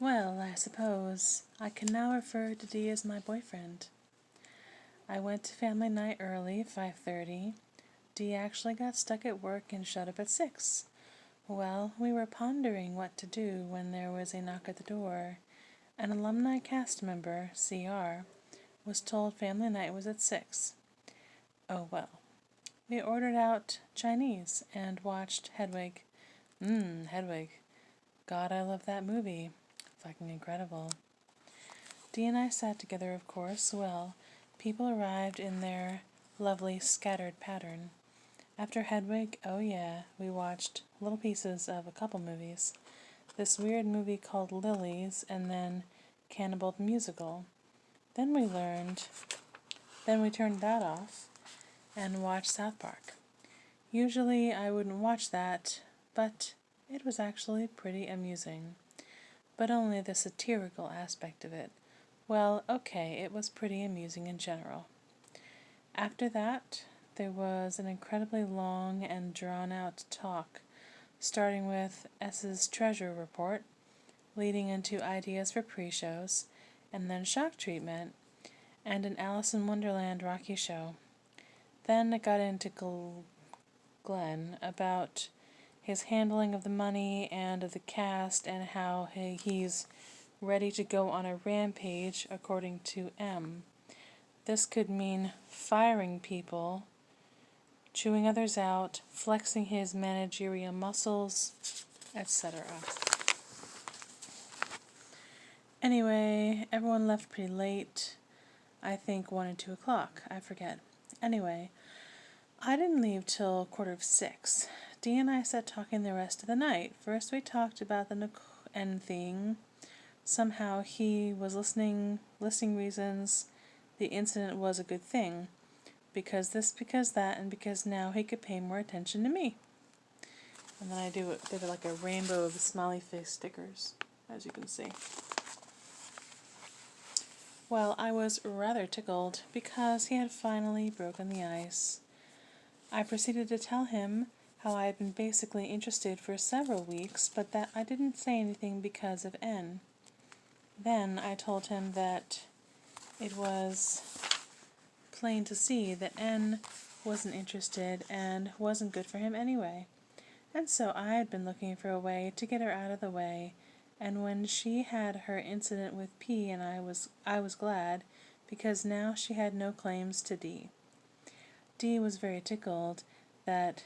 Well, I suppose I can now refer to Dee as my boyfriend. I went to family night early, 5:30. Dee actually got stuck at work and showed up at 6. Well, we were pondering what to do when there was a knock at the door. An alumni cast member, CR, was told family night was at 6. Oh well. We ordered out Chinese and watched Hedwig. Hedwig. God, I love that movie. Fucking incredible. Dee and I sat together, of course. Well, people arrived in their lovely scattered pattern. After Hedwig, oh yeah, we watched little pieces of a couple movies. This weird movie called Lilies, and then Cannibal the Musical. Then we turned that off and watched South Park. Usually I wouldn't watch that, but it was actually pretty amusing. But only the satirical aspect of it. Well, okay, it was pretty amusing in general. After that, there was an incredibly long and drawn-out talk, starting with S's treasure report, leading into ideas for pre-shows, and then shock treatment, and an Alice in Wonderland Rocky show. Then it got into Glenn about his handling of the money and of the cast, and how he's ready to go on a rampage, according to M. This could mean firing people, chewing others out, flexing his managerial muscles, etc. Anyway, everyone left pretty late. I think 1 and 2 o'clock. I forget. Anyway, I didn't leave till 5:45. Dee and I sat talking the rest of the night. First we talked about the N thing. Somehow he was listing reasons the incident was a good thing. Because this, because that, and because now he could pay more attention to me. And then I did like a rainbow of smiley face stickers, as you can see. Well, I was rather tickled because he had finally broken the ice. I proceeded to tell him how I had been basically interested for several weeks, but that I didn't say anything because of N. Then I told him that it was plain to see that N wasn't interested and wasn't good for him anyway. And so I had been looking for a way to get her out of the way, and when she had her incident with P, and I was glad, because now she had no claims to D. D was very tickled that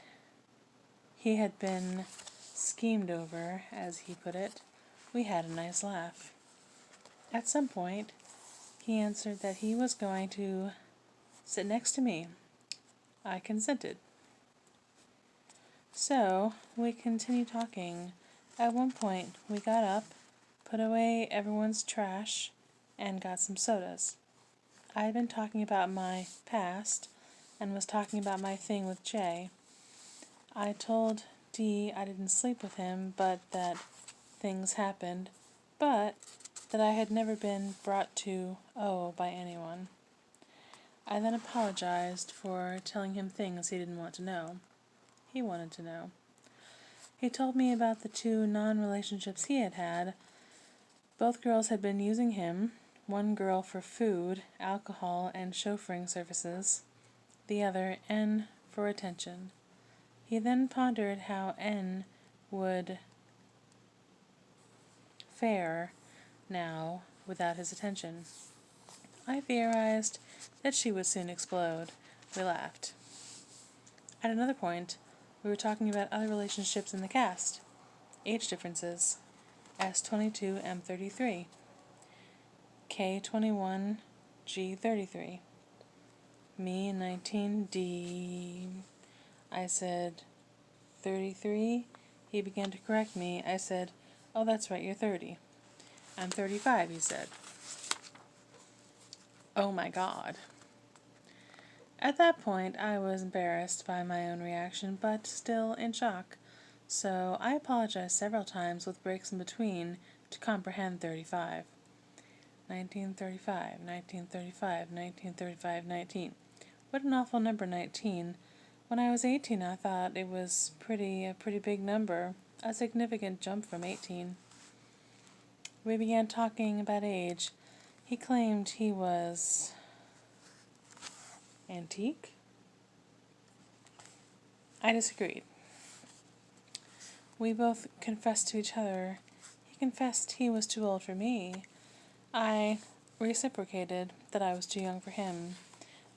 he had been schemed over, as he put it. We had a nice laugh. At some point, he answered that he was going to sit next to me. I consented. So, we continued talking. At one point, we got up, put away everyone's trash, and got some sodas. I had been talking about my past, and was talking about my thing with Jay. I told Dee I didn't sleep with him, but that things happened, but that I had never been brought to O by anyone. I then apologized for telling him things he didn't want to know. He wanted to know. He told me about the 2 non-relationships he had had. Both girls had been using him, one girl for food, alcohol, and chauffeuring services, the other, N, for attention. He then pondered how N would fare now without his attention. I theorized that she would soon explode. We laughed. At another point, we were talking about other relationships in the cast. Age differences. S22, M33. K21, G33. Me, 19, D. I said, 33? He began to correct me. I said, oh, that's right, you're 30. I'm 35, he said. Oh my God. At that point, I was embarrassed by my own reaction, but still in shock, so I apologized several times with breaks in between to comprehend 35. 1935, 1935, 1935, 19. What an awful number, 19. When I was 18, I thought it was a pretty big number, a significant jump from 18. We began talking about age. He claimed he was antique. I disagreed. We both confessed to each other. He confessed he was too old for me. I reciprocated that I was too young for him.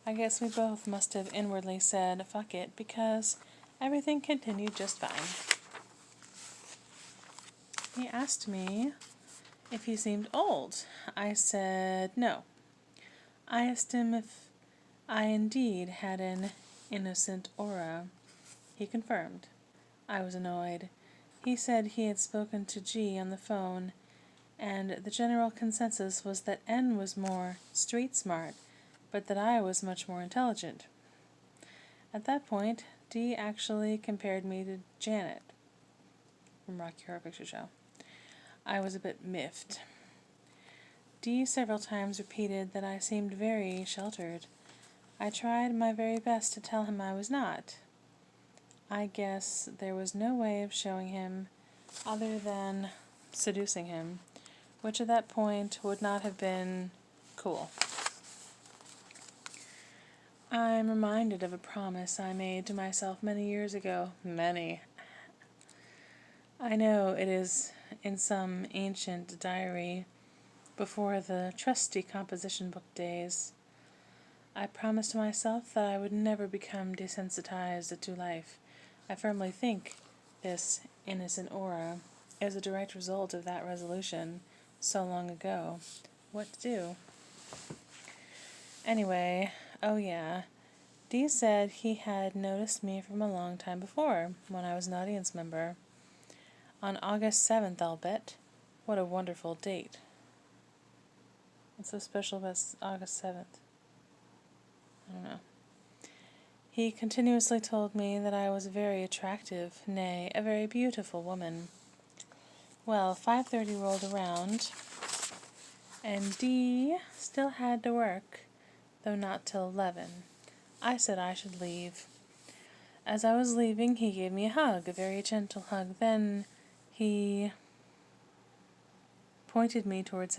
I guess we both must have inwardly said, fuck it, because everything continued just fine. He asked me if he seemed old. I said no. I asked him if I indeed had an innocent aura. He confirmed. I was annoyed. He said he had spoken to G on the phone, and the general consensus was that N was more street smart, but that I was much more intelligent. At that point, D actually compared me to Janet from Rocky Horror Picture Show. I was a bit miffed. D several times repeated that I seemed very sheltered. I tried my very best to tell him I was not. I guess there was no way of showing him other than seducing him, which at that point would not have been cool. I'm reminded of a promise I made to myself many years ago. Many. I know it is in some ancient diary before the trusty composition book days. I promised myself that I would never become desensitized to life. I firmly think this innocent aura is a direct result of that resolution so long ago. What to do? Anyway, oh yeah, Dee said he had noticed me from a long time before, when I was an audience member. On August 7th, I'll bet. What a wonderful date. What's so special about August 7th? I don't know. He continuously told me that I was very attractive, nay, a very beautiful woman. Well, 5:30 rolled around, and Dee still had to work, though not till 11. I said I should leave. As I was leaving, he gave me a hug, a very gentle hug. Then he pointed me towards him.